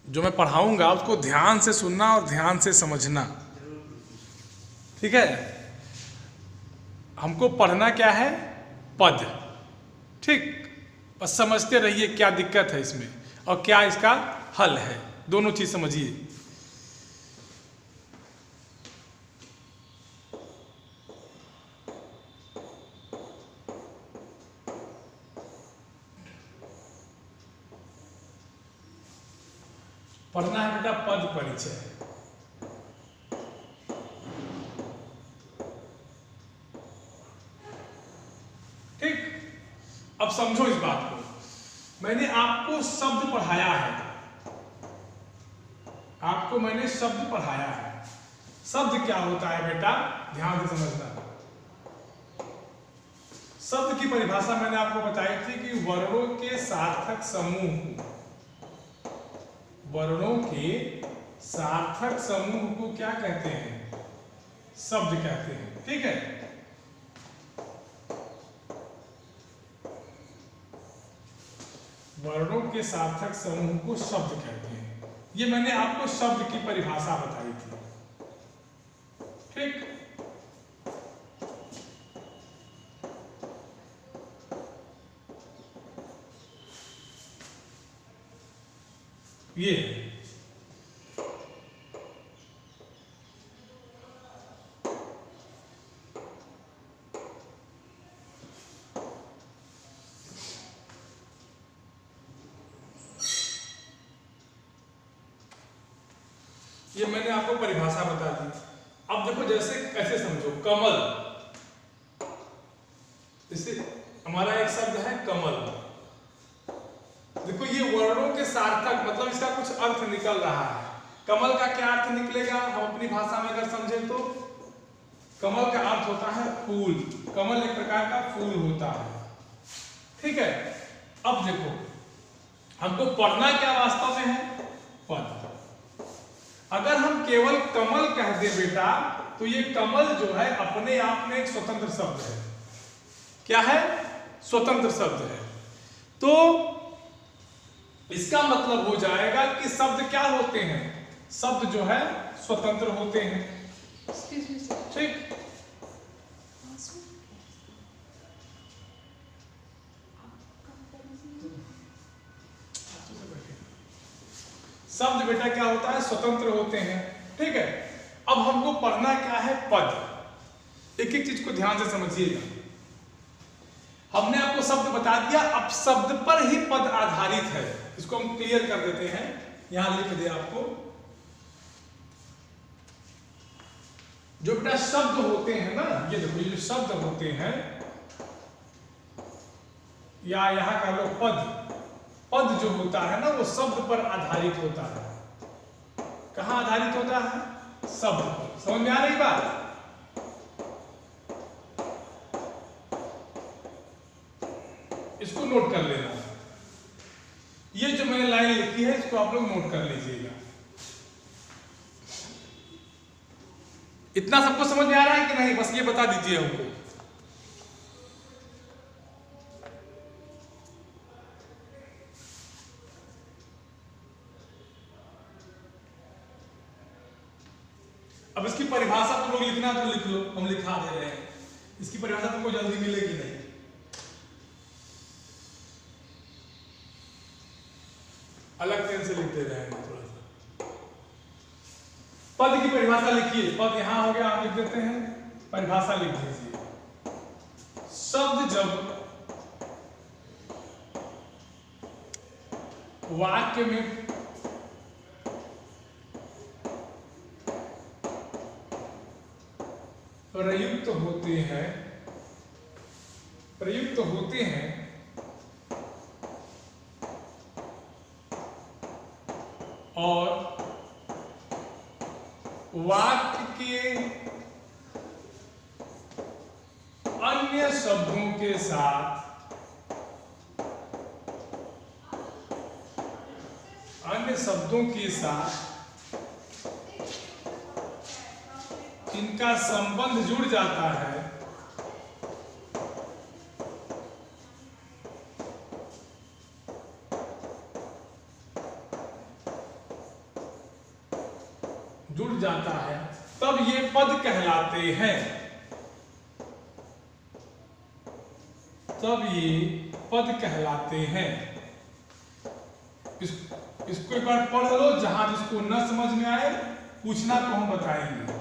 जो मैं पढ़ाऊंगा उसको ध्यान से सुनना और ध्यान से समझना, ठीक है। हमको पढ़ना क्या है, पद, ठीक। बस समझते रहिए क्या दिक्कत है इसमें और क्या इसका हल है, दोनों चीज समझिए। पढ़ना है बेटा पद परिचय, ठीक। अब समझो इस बात को, मैंने आपको शब्द पढ़ाया है, आपको मैंने शब्द पढ़ाया है। शब्द क्या होता है बेटा, ध्यान से समझना। शब्द की परिभाषा मैंने आपको बताई थी कि वर्णों के सार्थक समूह, वर्णों के सार्थक समूह को क्या कहते हैं, शब्द कहते हैं, ठीक है। वर्णों के सार्थक समूह को शब्द कहते हैं, ये मैंने आपको शब्द की परिभाषा बताई थी, ठीक। ये ये मैंने आपको परिभाषा बता दी। अब देखो जैसे कैसे समझो, कमल, जैसे हमारा एक शब्द है कमल, देखो ये वर्णों के सार्थक मतलब इसका कुछ अर्थ निकल रहा है। कमल का क्या अर्थ निकलेगा, हम अपनी भाषा में अगर समझें तो कमल का अर्थ होता है फूल, कमल एक प्रकार का फूल होता है, ठीक है। अब देखो हमको पढ़ना क्या वास्तव में है, पद। अगर हम केवल कमल कह दे बेटा तो ये कमल जो है अपने आप में एक स्वतंत्र शब्द है, क्या है, स्वतंत्र शब्द है। तो इसका मतलब हो जाएगा कि शब्द क्या होते हैं, शब्द जो है स्वतंत्र होते हैं, ठीक। शब्द बेटा क्या होता है, स्वतंत्र होते हैं, ठीक है। अब हमको पढ़ना क्या है, पद। एक एक चीज को ध्यान से समझिएगा। हमने आपको शब्द बता दिया, अब शब्द पर ही पद आधारित है, इसको हम क्लियर कर देते हैं। यहां लिख दे आपको, जो बेटा शब्द होते हैं ना, ये देखो ये जो शब्द होते हैं, या यहां कह लो पद, पद जो होता है ना वो शब्द पर आधारित होता है। कहां आधारित होता है, शब्द पर। समझ में आ रही बात, इसको नोट कर लेना। ये जो मैंने लाइन लिखी है इसको आप लोग नोट कर लीजिएगा। इतना सबको समझ में आ रहा है कि नहीं, बस ये बता दीजिए हमको। अब इसकी परिभाषा तुम लोग लिखना तो लिख लो, हम लिखा दे रहे हैं। इसकी परिभाषा तुमको जल्दी मिलेगी नहीं, अलग पेन से लिख दे रहे हैं थोड़ा सा। पद की परिभाषा लिखिए, पद यहां हो गया, आप लिख देते हैं, परिभाषा लिख दीजिए। शब्द जब वाक्य में प्रयुक्त होते हैं, प्रयुक्त होते हैं और वाक्य के अन्य शब्दों के साथ, अन्य शब्दों के साथ इनका संबंध जुड़ जाता है, जुड़ जाता है तब ये पद कहलाते हैं, तब ये पद कहलाते हैं। इसको एक बार पढ़ लो, जहां जिसको न समझ में आए पूछना तो हम बताएंगे।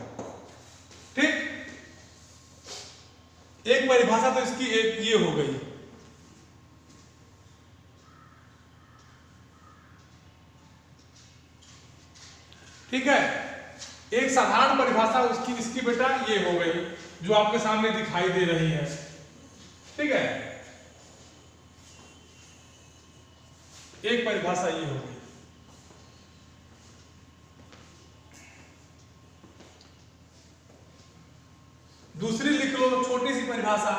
ठीक, एक परिभाषा तो इसकी एक ये हो गई। ठीक है, एक साधारण परिभाषा उसकी इसकी बेटा ये हो गई जो आपके सामने दिखाई दे रही है। ठीक है, एक परिभाषा ये हो गई। दूसरी लिख लो, छोटी सी परिभाषा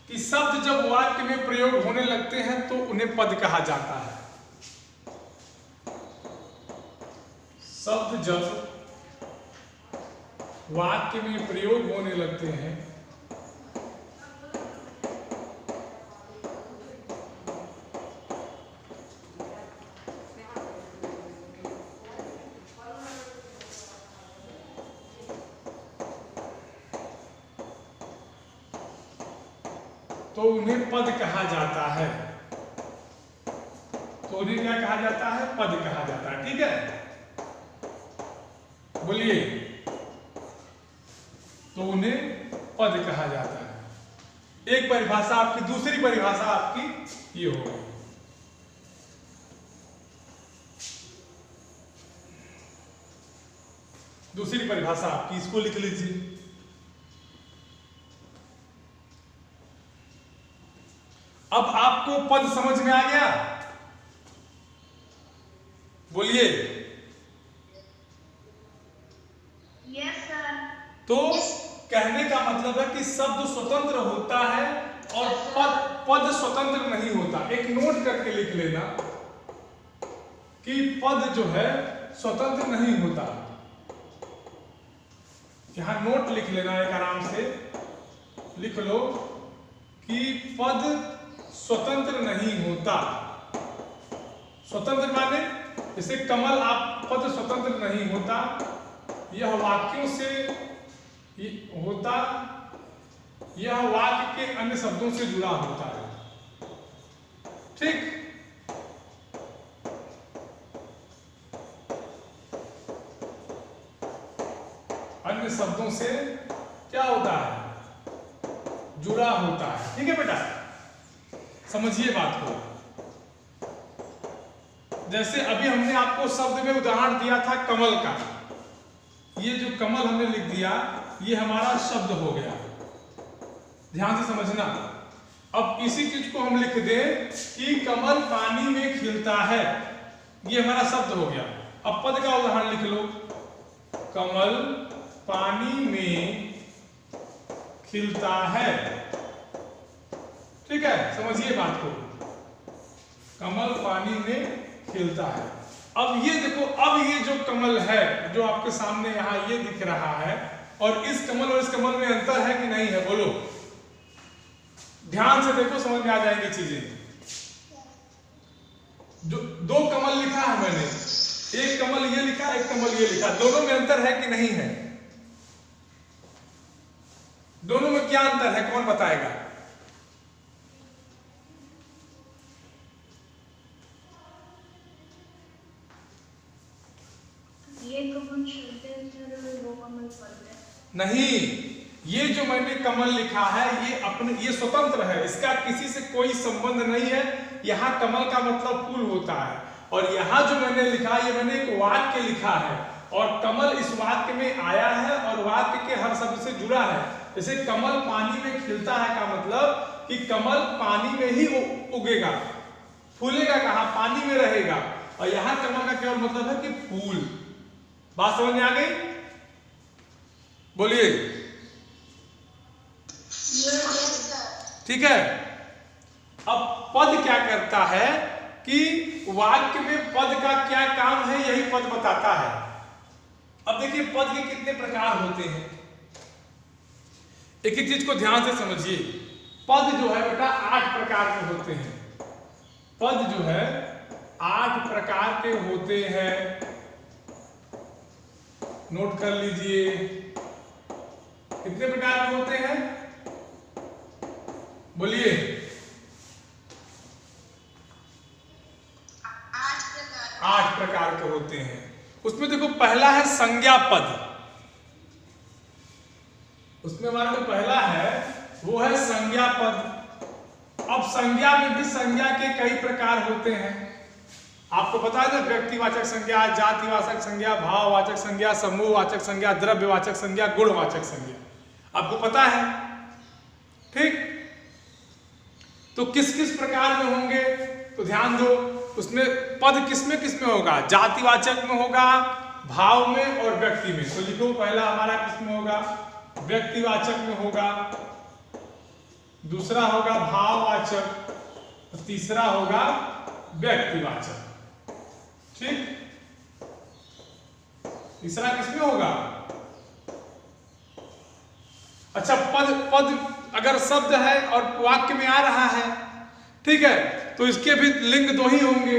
कि शब्द जब वाक्य में प्रयोग होने लगते हैं तो उन्हें पद कहा जाता है। शब्द जब वाक्य में प्रयोग होने लगते हैं तो उन्हें पद कहा जाता है। तो उन्हें क्या कहा जाता है? पद कहा जाता है। ठीक है, बोलिए। तो उन्हें पद कहा जाता है। एक परिभाषा आपकी, दूसरी परिभाषा आपकी ये होगी। दूसरी परिभाषा आपकी, इसको लिख लीजिए। अब आपको पद समझ में आ गया? बोलिए। Yes sir. तो कहने का मतलब है कि शब्द स्वतंत्र होता है और पद स्वतंत्र नहीं होता। एक नोट करके लिख लेना कि पद जो है स्वतंत्र नहीं होता। यहां नोट लिख लेना, एक आराम से लिख लो कि पद स्वतंत्र नहीं होता। स्वतंत्र माने जैसे कमल, आप पद स्वतंत्र नहीं होता, यह वाक्यों से होता, यह वाक्य के अन्य शब्दों से जुड़ा होता है। ठीक, अन्य शब्दों से क्या होता है? जुड़ा होता है। ठीक है बेटा, समझिए बात को। जैसे अभी हमने आपको शब्द में उदाहरण दिया था कमल का। ये जो कमल हमने लिख दिया, ये हमारा शब्द हो गया। ध्यान से समझना। अब इसी चीज को हम लिख दें कि कमल पानी में खिलता है, ये हमारा शब्द हो गया। अब पद का उदाहरण लिख लो, कमल पानी में खिलता है। ठीक है, समझिए बात को। कमल पानी में खिलता है। अब ये देखो, अब ये जो कमल है जो आपके सामने यहां ये दिख रहा है, और इस कमल और इस कमल में अंतर है कि नहीं है? बोलो, ध्यान से देखो, समझ में आ जाएंगी चीजें। जो दो कमल लिखा है मैंने, एक कमल ये लिखा, एक कमल ये लिखा, दोनों में अंतर है कि नहीं है? दोनों में क्या अंतर है, कौन बताएगा? ये कमल छोटे सर, वो कमल बड़े। नहीं, ये जो मैंने कमल लिखा है ये स्वतंत्र है, इसका किसी से कोई संबंध नहीं है। यहाँ कमल का मतलब फूल होता है, और यहाँ जो मैंने लिखा है, ये मैंने एक वाक्य लिखा है, और कमल इस वाक्य में आया है और वाक्य के हर शब्द से जुड़ा है। जैसे कमल पानी में खिलता है का मतलब कि कमल पानी में ही उगेगा, फूलेगा कहाँ? पानी में रहेगा। और यहाँ कमल का केवल मतलब है कि फूल। बात समझ में आ गई? बोलिए। ठीक है, अब पद क्या करता है कि वाक्य में पद का क्या काम है, यही पद बताता है। अब देखिए पद के कितने प्रकार होते हैं, एक एक चीज को ध्यान से समझिए। पद जो है बेटा 8 प्रकार के होते हैं। पद जो है 8 प्रकार के होते हैं। नोट कर लीजिए। कितने प्रकार के होते हैं? बोलिए। 8 प्रकार के होते हैं। उसमें देखो पहला है संज्ञा पद। उसमें हमारा जो पहला है वो है संज्ञा पद। अब संज्ञा में भी संज्ञा के कई प्रकार होते हैं। आपको पता है ना, व्यक्तिवाचक संज्ञा, जातिवाचक संज्ञा, भाववाचक संज्ञा, समूहवाचक संज्ञा, द्रव्यवाचक संज्ञा, गुणवाचक संज्ञा, आपको पता है। ठीक, तो किस किस प्रकार में होंगे तो ध्यान दो। उसमें पद किसमें किसमें होगा? जातिवाचक में होगा, भाव में और व्यक्ति में। तो लिखो पहला हमारा किसमें होगा? व्यक्तिवाचक में होगा, दूसरा होगा भाववाचक, तीसरा होगा व्यक्तिवाचक। ठीक, तीसरा किसमें होगा? अच्छा, पद अगर शब्द है और वाक्य में आ रहा है, ठीक है, तो इसके भी लिंग 2 ही होंगे।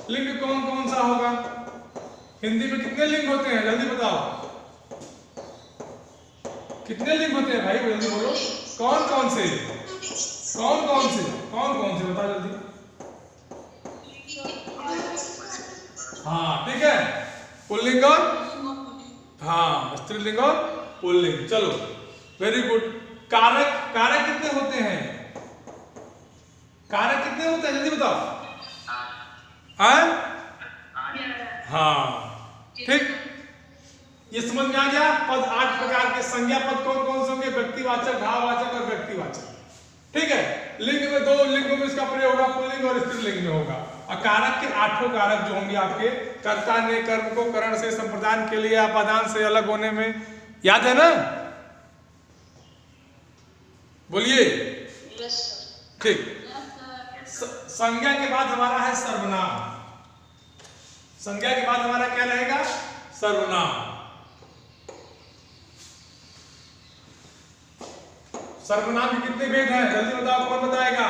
लिंग कौन कौन सा होगा? हिंदी में कितने लिंग होते हैं? जल्दी बताओ, कितने लिंग होते हैं भाई? जल्दी बोलो, कौन कौन से? कौन कौन से? कौन कौन से बताओ जल्दी। हाँ, ठीक है, पुल्लिंग और हाँ, स्त्रीलिंग और पुल्लिंग। चलो, वेरी गुड। कारक, कारक कितने होते हैं? कारक कितने होते हैं? जल्दी बताओ। हाँ, ठीक, ये समझ में आ गया। पद 8 प्रकार के। संज्ञा पद कौन कौन से होंगे? व्यक्तिवाचक, भाववाचक और व्यक्तिवाचक। ठीक है, लिंग में 2 लिंगों में इसका प्रयोग होगा, पुल्लिंग और स्त्रीलिंग में होगा। और कारक के 8 कारक जो होंगे आपके, कर्ता ने कर्म को करण से, संप्रदान के लिए, अपादान से अलग होने में, याद है ना? बोलिए। ठीक, संज्ञा के बाद हमारा है सर्वनाम। संज्ञा के बाद हमारा क्या रहेगा? सर्वनाम। सर्वनाम के कितने भेद हैं? जल्दी बताओ, कौन बताएगा?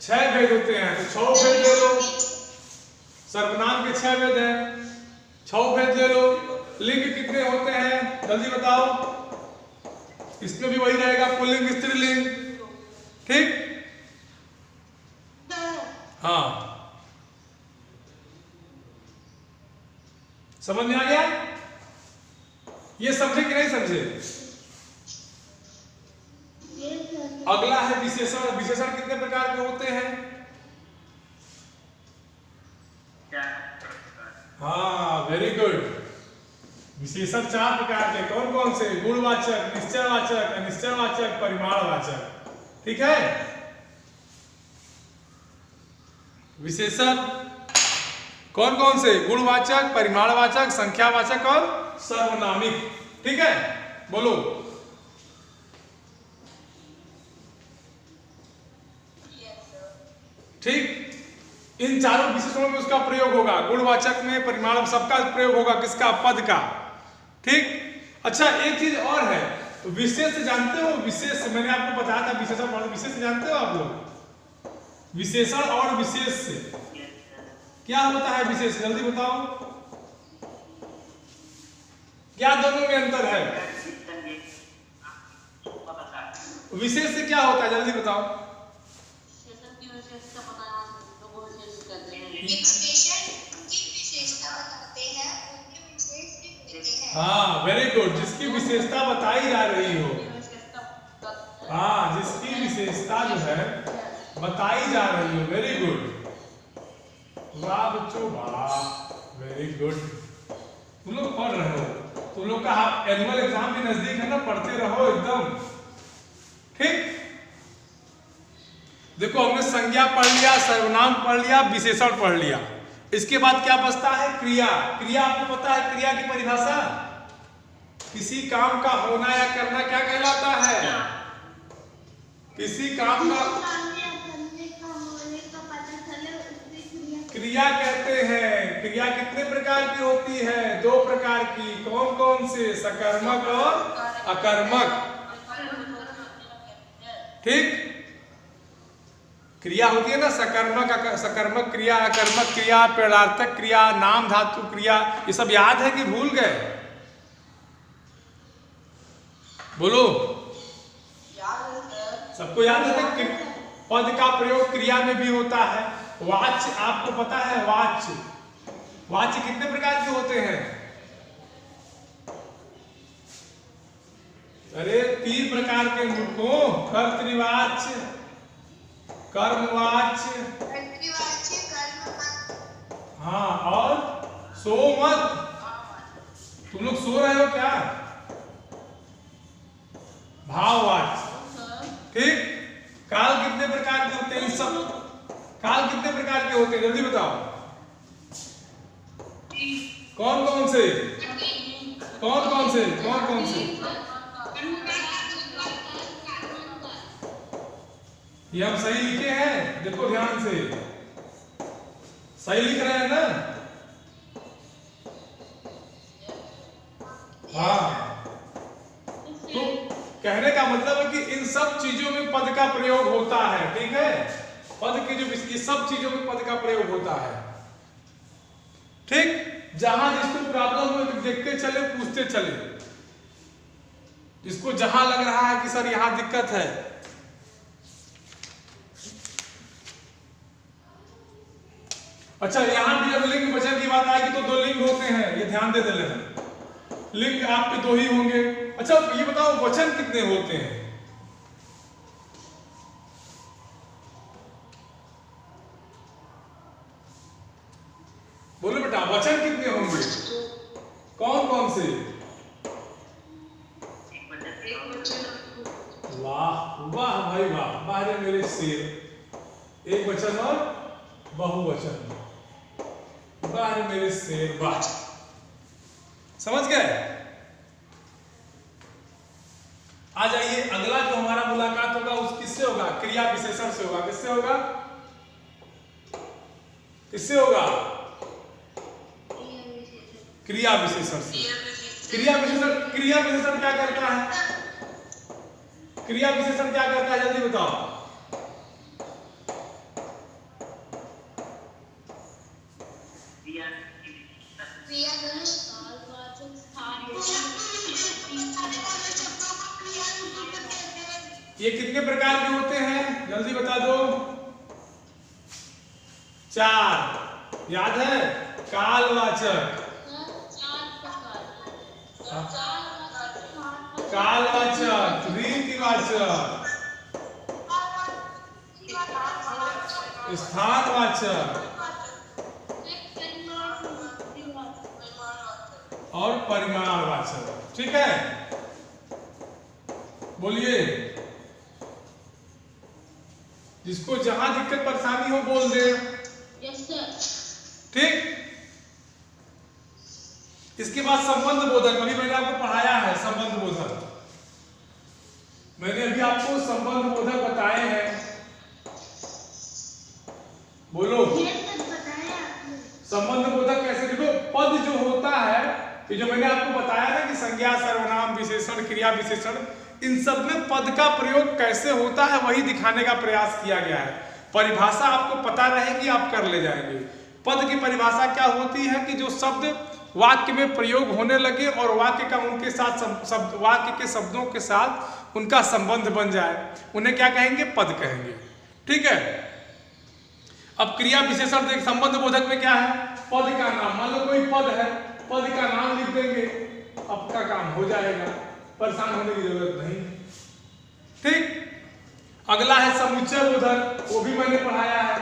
6 भेद होते हैं। तो 6 भेद ले लो। सर्वनाम के 6 भेद हैं, 6 भेद ले लो। लिंग कितने होते हैं? जल्दी बताओ। इसमें भी वही रहेगा, पुल्लिंग स्त्रीलिंग। ठीक, हाँ, समझ में आ गया? ये समझे कि नहीं समझे? अगला है विशेषण। विशेषण कितने प्रकार के होते हैं? हाँ, वेरी गुड। विशेषण 4 प्रकार के। कौन कौन से? गुणवाचक, निश्चयवाचक, अनिश्चयवाचक, परिमाणवाचक। ठीक है, विशेषण कौन कौन से? गुणवाचक, परिमाणवाचक, संख्यावाचक और सर्वनामिक। ठीक है, बोलो। ठीक, इन चारों विशेषणों में उसका प्रयोग होगा। गुणवाचक में, परिमाण, सबका प्रयोग होगा। किसका? पद का। ठीक, अच्छा, एक चीज और है, विशेष जानते हो? विशेष मैंने आपको बताया था, विशेषण और विशेष जानते हो आप लोग? विशेषण और विशेष से क्या होता है? विशेष जल्दी बताओ, क्या दोनों में अंतर है? विशेष से क्या होता है? जल्दी बताओ। हाँ, वेरी गुड। जिसकी विशेषता बताई जा रही हो, हाँ, जिसकी विशेषता जो है बताई जा रही हो, वेरी गुड। वाह बच्चों, वाह, वेरी गुड। तुम लोग पढ़ रहे हो, तुम लोग का एनुअल एग्जाम भी नजदीक है ना, पढ़ते रहो एकदम। ठीक, देखो, हमने संज्ञा पढ़ लिया, सर्वनाम पढ़ लिया, विशेषण पढ़ लिया। इसके बाद क्या बचता है? क्रिया। क्रिया आपको पता है क्रिया की परिभाषा? किसी काम का होना या करना क्या कहलाता है? किसी काम का क्रिया कहते हैं। क्रिया कितने प्रकार की होती है? 2 प्रकार की। कौन कौन से? सकर्मक और अकर्मक। ठीक, क्रिया होती है ना, सकर्मक क्रिया, अकर्मक क्रिया, पेड़ार्थक क्रिया, नाम धातु क्रिया, ये सब याद है कि भूल गए? बोलो, सबको याद है कि पद का प्रयोग क्रिया में भी होता है। वाच्य आपको पता है, वाच्य कितने प्रकार के होते हैं? अरे 3 प्रकार के मूर्खों, कर्तृवाच्य, कर्मवाच्य, हाँ, और सोमत। तुम लोग सो रहे हो क्या? भाववाच्य, ठीक। काल कितने प्रकार के होते हैं? सब काल कितने प्रकार के होते हैं, जल्दी बताओ। कौन कौन से? ये हम सही लिखे हैं, देखो ध्यान से, सही लिख रहे हैं ना? हाँ, तो कहने का मतलब है कि इन सब चीजों में पद का प्रयोग होता है, ठीक है। पद की जो ये सब चीजों में पद का प्रयोग होता है, ठीक। जहां जिसको प्रॉब्लम हो देखते चले, पूछते चले, जिसको जहां लग रहा है कि सर यहां दिक्कत है। अच्छा, यहां भी जब लिंग वचन की बात आएगी तो 2 लिंग होते हैं, ये ध्यान दे लेना। लिंग आपके 2 ही होंगे। अच्छा, ये बताओ वचन कितने होते हैं? बोलो बेटा, वचन कितने होंगे? कौन कौन से? वाह वाह भाई वाह, वाह रे मेरे शेर। एक वचन और बहुवचन, वाह रे मेरे शेर, वाह। समझ गए? आ जाइए, अगला जो हमारा मुलाकात होगा उस किससे होगा? क्रिया विशेषण से होगा। किससे होगा? किससे होगा? क्रिया विशेषण से। क्रिया विशेषण क्या करता है? क्रिया विशेषण क्या करता है, जल्दी बताओ। ये कितने प्रकार के होते हैं, जल्दी बता दो। 4 याद है? कालवाचक, कालवाचक, रीतिवाचक, स्थानवाचक और परिमाणवाचक, ठीक है। बोलिए, जिसको जहां दिक्कत परेशानी हो बोल दे। Yes sir. ठीक। इसके बाद संबंध बोधक, अभी मैंने आपको पढ़ाया है संबंध बोधक। मैंने अभी आपको संबंध बोधक बताए हैं। बोलो, संबंध बोधक कैसे? देखो, पद जो होता है, ये जो मैंने आपको बताया ना कि संज्ञा, सर्वनाम, विशेषण, क्रिया विशेषण, इन सब में पद का प्रयोग कैसे होता है वही दिखाने का प्रयास किया गया है। परिभाषा आपको पता रहेगी, आप कर ले जाएंगे। पद की परिभाषा क्या होती है कि जो शब्द वाक्य में प्रयोग होने लगे और वाक्य का उनके साथ वाक्य के शब्दों के साथ उनका संबंध बन जाए, उन्हें क्या कहेंगे? पद कहेंगे, ठीक है। अब क्रिया विशेषण देख, संबंध बोधक में क्या है? पद का नाम, मान लो कोई पद है, पद का नाम लिख देंगे, आपका काम हो जाएगा, परेशान होने की जरूरत नहीं, ठीक। अगला है समुच्चय बोधक, वो भी मैंने पढ़ाया है।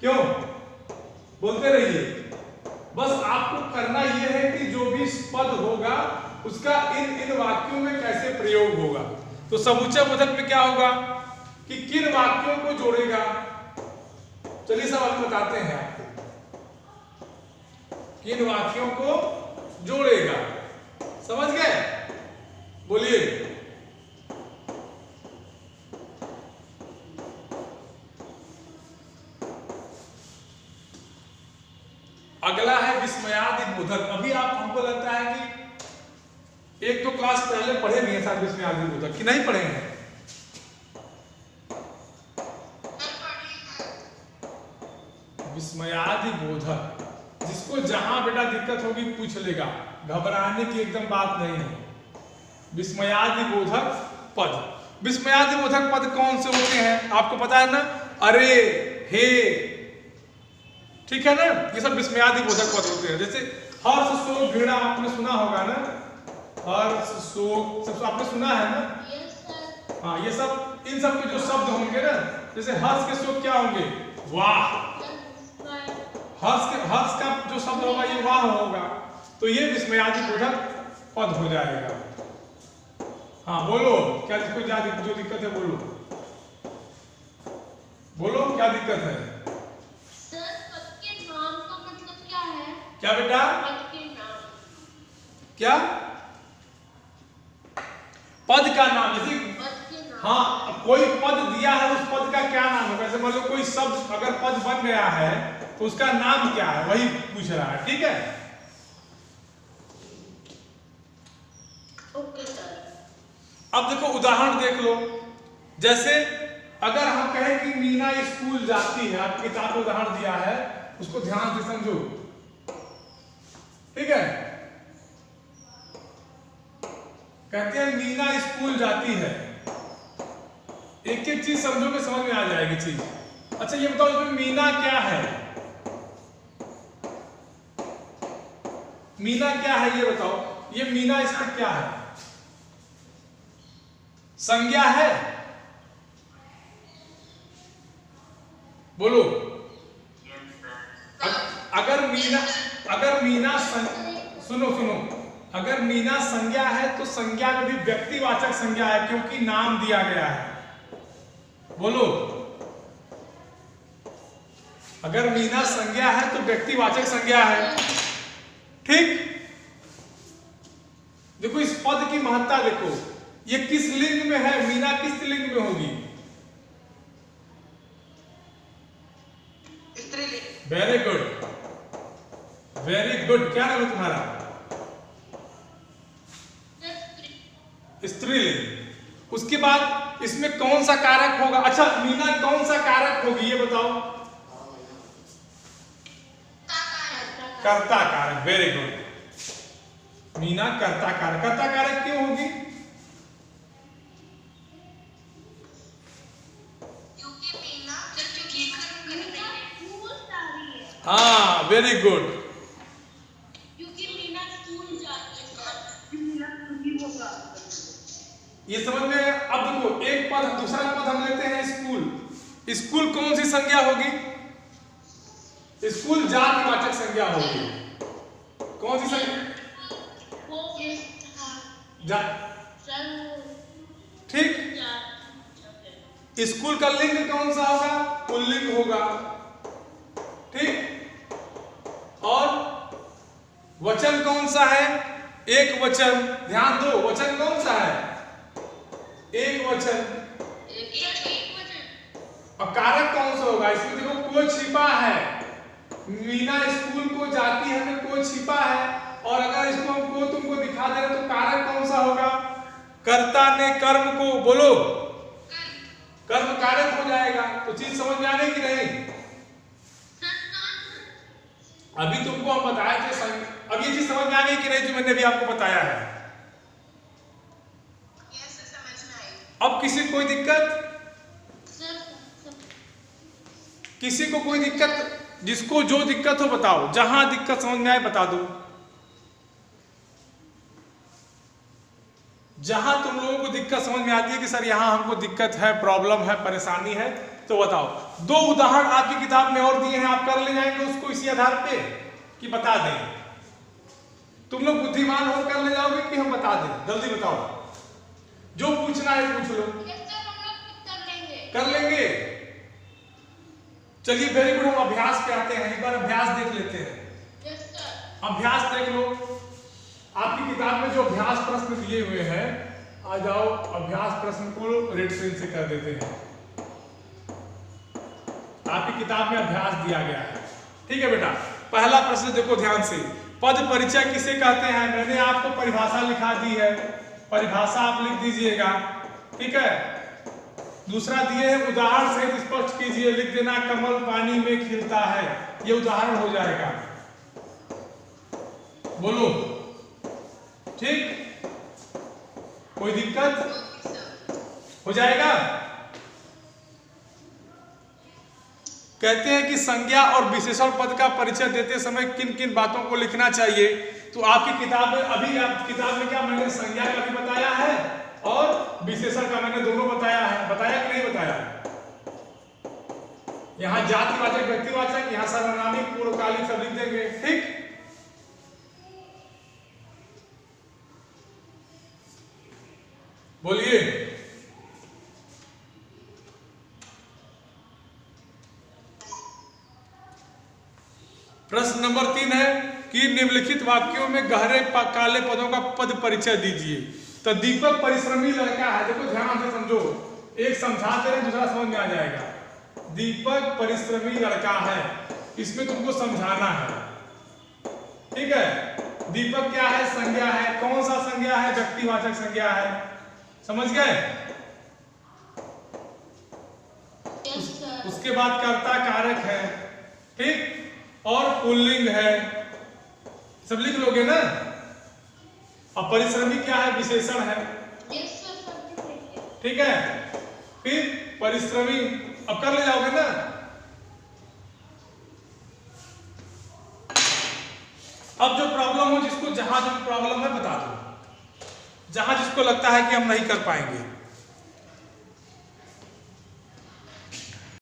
क्यों? बोलते रहिए। बस आपको करना यह है कि जो भी पद होगा उसका इन वाक्यों में कैसे प्रयोग होगा। तो समुच्चय बोधक में क्या होगा कि किन वाक्यों को जोड़ेगा। चलिए सब हम बताते हैं आपको, किन वाक्यों को जोड़ेगा। समझ गए? बोलिए। अगला है विस्मयादि बोधक। अभी आप, हमको लगता है कि 1-2 क्लास पहले पढ़े नहीं है शायद विस्मयादि बोधक, कि नहीं पढ़े हैं? विस्मयादि बोधक, जिसको जहां बेटा दिक्कत होगी पूछ लेगा, घबराने की एकदम बात नहीं है। विस्मयादि बोधक पद, विस्मयादि बोधक पद कौन से होते हैं आपको पता है ना? अरे, हे, ठीक है ना, ये सब विस्मयादि बोधक पद होते हैं। जैसे हर्ष, शोक, घृणा आपने सुना होगा ना, हर्ष, शोक सब आपने सुना है ना? हाँ, ये सब, इन सब के जो शब्द होंगे ना, जैसे हर्ष के शब्द क्या होंगे? वाह। हर्ष का जो शब्द होगा ये वाह होगा, तो ये विस्मयादि बोधक पद हो जाएगा। हाँ बोलो, क्या जिसको जो दिक्कत है बोलो, बोलो क्या दिक्कत है? सर, पद के नाम का मतलब क्या है? क्या बेटा? पद के नाम। क्या? पद का नाम, जैसे पद के नाम। हाँ, कोई पद दिया है, उस पद का क्या नाम है? वैसे मान लो कोई शब्द अगर पद बन गया है तो उसका नाम क्या है, वही पूछ रहा है, ठीक है? Okay sir. अब देखो उदाहरण देख लो, जैसे अगर हम कहें कि मीना स्कूल जाती है, आपकी किताब में उदाहरण दिया है, उसको ध्यान से समझो, ठीक है? कहते हैं मीना स्कूल जाती है, एक एक चीज समझोगे समझ में आ जाएगी चीज। अच्छा ये बताओ इसमें मीना क्या है? मीना क्या है ये बताओ, ये मीना इसमें क्या है? संज्ञा है? बोलो। अगर मीना सुनो, अगर मीना संज्ञा है तो संज्ञा में भी व्यक्तिवाचक संज्ञा है, क्योंकि नाम दिया गया है। बोलो, अगर मीना संज्ञा है तो व्यक्तिवाचक संज्ञा है, ठीक? देखो इस पद की महत्ता देखो, ये किस लिंग में है? मीना किस लिंग में होगी? स्त्रीलिंग। Very good, very good. क्या नाम है तुम्हारा? स्त्रीलिंग। उसके बाद इसमें कौन सा कारक होगा? अच्छा मीना कौन सा कारक होगी ये बताओ? कर्ता कारक। वेरी गुड, मीना कर्ता कारक। कर्ता कारक क्यों होगी? क्योंकि मीना स्कूल जा रही है। हाँ वेरी गुड, क्योंकि मीना स्कूल जाती है। मीना स्कूल होगा, ये समझ में? अब देखो एक पद, दूसरा पद हम लेते हैं स्कूल। स्कूल कौन सी संज्ञा होगी? स्कूल जातिवाचक संज्ञा होगी। कौन सी संज्ञा? ठीक। स्कूल का लिंग कौन सा होगा? पुल्लिंग होगा, ठीक? और वचन कौन सा है? एक वचन। ध्यान दो, वचन कौन सा है? एक वचन। और कारक कौन सा होगा? इसमें देखो को छिपा है, मीना स्कूल को जाती है में को छिपा है, और अगर इसको को तुमको दिखा दे तो कारक कौन सा होगा? कर्ता ने कर्म को, बोलो, कर्म कारक हो जाएगा। तो चीज समझ में आ गई कि नहीं? अभी तुमको हम बताया थे, अब ये चीज समझ में आ गई कि नहीं जो मैंने अभी आपको बताया है? अब किसी को कोई दिक्कत? किसी को कोई दिक्कत? जिसको जो दिक्कत हो बताओ, जहां दिक्कत समझ में आए बता दो। जहां तुम लोगों को दिक्कत समझ में आती है कि सर यहां हमको दिक्कत है, प्रॉब्लम है, परेशानी है, तो बताओ। दो उदाहरण आपकी किताब में और दिए हैं, आप कर ले जाएंगे उसको इसी आधार पे कि बता दें। तुम लोग बुद्धिमान हो कर ले जाओगे कि हम बता दें? जल्दी बताओ, जो पूछना है पूछ लो। कर लेंगे। चलिए वेरी गुड, हम अभ्यास पे आते हैं। एक बार अभ्यास देख लेते हैं। अभ्यास देख लो, आपकी किताब में जो अभ्यास प्रश्न दिए हुए हैं, आ जाओ अभ्यास प्रश्न को रेड पेन से कर देते हैं। आपकी किताब में अभ्यास दिया गया है, ठीक है बेटा? पहला प्रश्न देखो ध्यान से, पद परिचय किसे कहते हैं? मैंने आपको परिभाषा लिखा दी है, परिभाषा आप लिख दीजिएगा, ठीक है? दूसरा दिए हैं उदाहरण सहित स्पष्ट कीजिए, लिख देना कमल पानी में खिलता है, ये उदाहरण हो जाएगा। बोलो ठीक, कोई दिक्कत हो जाएगा। कहते हैं कि संज्ञा और विशेषण पद का परिचय देते समय किन किन बातों को लिखना चाहिए। तो आपकी किताब में अभी आप किताब में क्या मैंने संज्ञा का भी बताया है और विशेषण का मैंने दोनों बताया है, बताया कि नहीं बताया। यहाँ जातिवाचक व्यक्तिवाचक, यहाँ सर्वनामी पूर्वकालिक सब लिख देंगे। ठीक, बोलिए। प्रश्न नंबर 3 है कि निम्नलिखित वाक्यों में गहरे काले पदों का पद परिचय दीजिए। तो दीपक परिश्रमी लड़का है, देखो ध्यान से समझो, एक समझा दे रहे दूसरा समझ में आ जाएगा। दीपक परिश्रमी लड़का है, इसमें तुमको समझाना है। ठीक है, दीपक क्या है, संज्ञा है। कौन सा संज्ञा है, व्यक्तिवाचक संज्ञा है, समझ गए। उसके बाद कर्ता कारक है, ठीक, और पुल्लिंग है, सब लिख लोगे ना। अब परिश्रमी क्या है, विशेषण है, ठीक है। फिर परिश्रमी अब कर ले जाओगे ना। अब जो प्रॉब्लम हो, जिसको जहां जो प्रॉब्लम है बता दो, जहां जिसको लगता है कि हम नहीं कर पाएंगे।